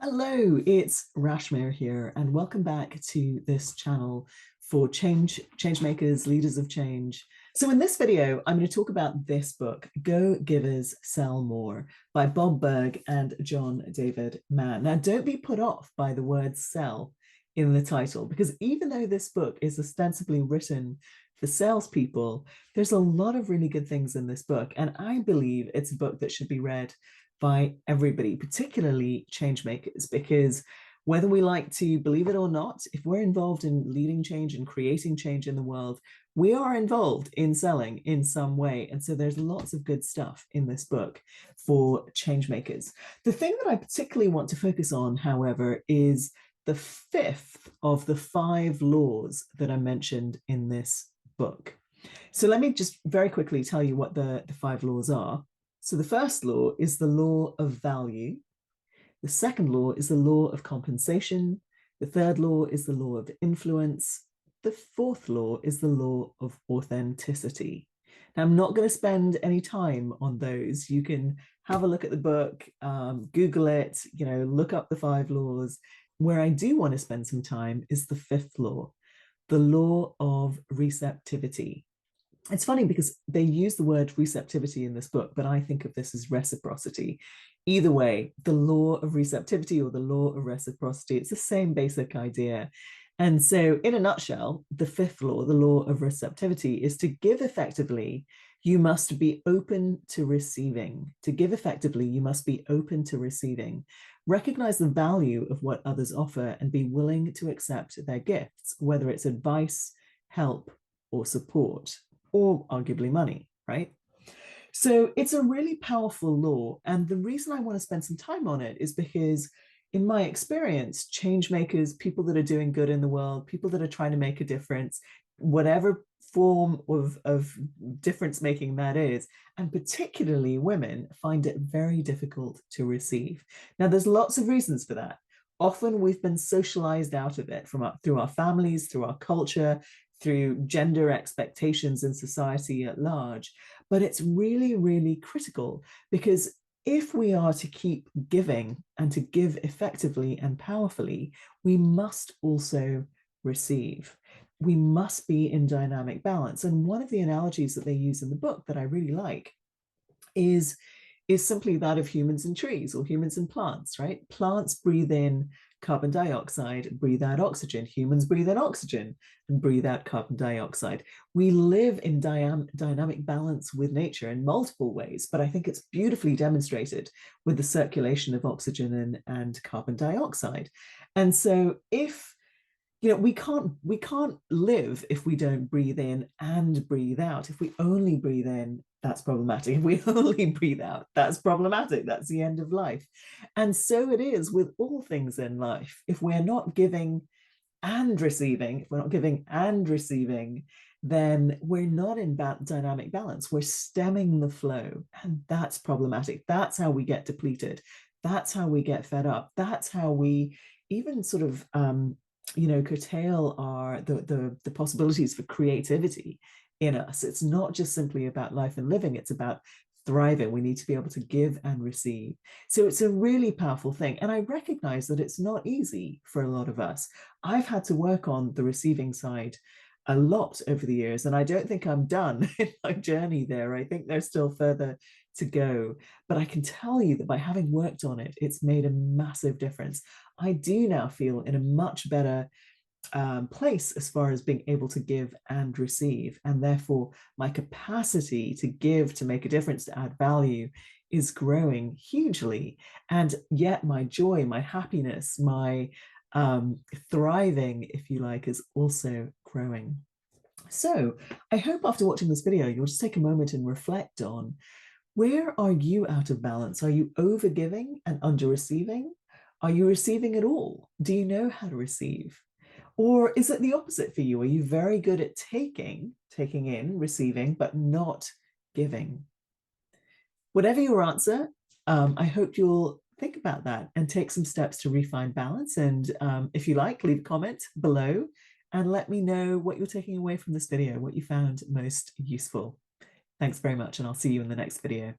Hello, it's Rashmir here, and welcome back to this channel for changemakers, leaders of change. So in this video, I'm going to talk about this book, Go Givers, Sell More, by Bob Berg and John David Mann. Now, don't be put off by the word sell in the title, because even though this book is ostensibly written for salespeople, there's a lot of really good things in this book, and I believe it's a book that should be read by everybody, particularly change makers, because whether we like to believe it or not, if we're involved in leading change and creating change in the world, we are involved in selling in some way. And so there's lots of good stuff in this book for change makers. The thing that I particularly want to focus on, however, is the fifth of the 5 laws that are mentioned in this book. So let me just very quickly tell you what the 5 laws are. So the first law is the law of value. The second law is the law of compensation. The third law is the law of influence. The fourth law is the law of authenticity. Now, I'm not going to spend any time on those. You can have a look at the book, Google it, look up the 5 laws. Where I do want to spend some time is the fifth law, the law of receptivity. It's funny because they use the word receptivity in this book, but I think of this as reciprocity. Either way, the law of receptivity or the law of reciprocity, it's the same basic idea. And so in a nutshell, the fifth law, the law of receptivity, is to give effectively, you must be open to receiving. To give effectively, you must be open to receiving. Recognize the value of what others offer and be willing to accept their gifts, whether it's advice, help, or support, or arguably money, right? So it's a really powerful law. And the reason I want to spend some time on it is because in my experience, change makers, people that are doing good in the world, people that are trying to make a difference, whatever form of difference making that is, and particularly women, find it very difficult to receive. Now, there's lots of reasons for that. Often we've been socialized out of it through our families, through our culture, through gender expectations in society at large. But it's really, really critical, because if we are to keep giving and to give effectively and powerfully, we must also receive. We must be in dynamic balance. And one of the analogies that they use in the book that I really like is simply that of humans and trees, or humans and plants, right? Plants breathe in carbon dioxide, breathe out oxygen. Humans breathe in oxygen and breathe out carbon dioxide. We live in dynamic balance with nature in multiple ways, but I think it's beautifully demonstrated with the circulation of oxygen and carbon dioxide. And so if we can't live if we don't breathe in and breathe out. If we only breathe in, that's problematic. If we only breathe out, that's problematic. That's the end of life. And so it is with all things in life. If we're not giving and receiving, if we're not giving and receiving, then we're not in dynamic balance. We're stemming the flow, and that's problematic. That's how we get depleted. That's how we get fed up. That's how we even sort of curtail the possibilities for creativity in us. It's not just simply about life and living, it's about thriving. We need to be able to give and receive. So it's a really powerful thing. And I recognize that it's not easy for a lot of us. I've had to work on the receiving side a lot over the years, and I don't think I'm done in my journey there. I think there's still further to go, but I can tell you that by having worked on it, it's made a massive difference. I do now feel in a much better place as far as being able to give and receive, and therefore my capacity to give, to make a difference, to add value is growing hugely. And yet my joy, my happiness, my thriving, if you like, is also growing. So I hope after watching this video, you'll just take a moment and reflect on, where are you out of balance? Are you over giving and under receiving? Are you receiving at all? Do you know how to receive? Or is it the opposite for you? Are you very good at taking in, receiving, but not giving? Whatever your answer, I hope you'll think about that and take some steps to refine balance. And if you like, leave a comment below and let me know what you're taking away from this video, what you found most useful. Thanks very much, and I'll see you in the next video.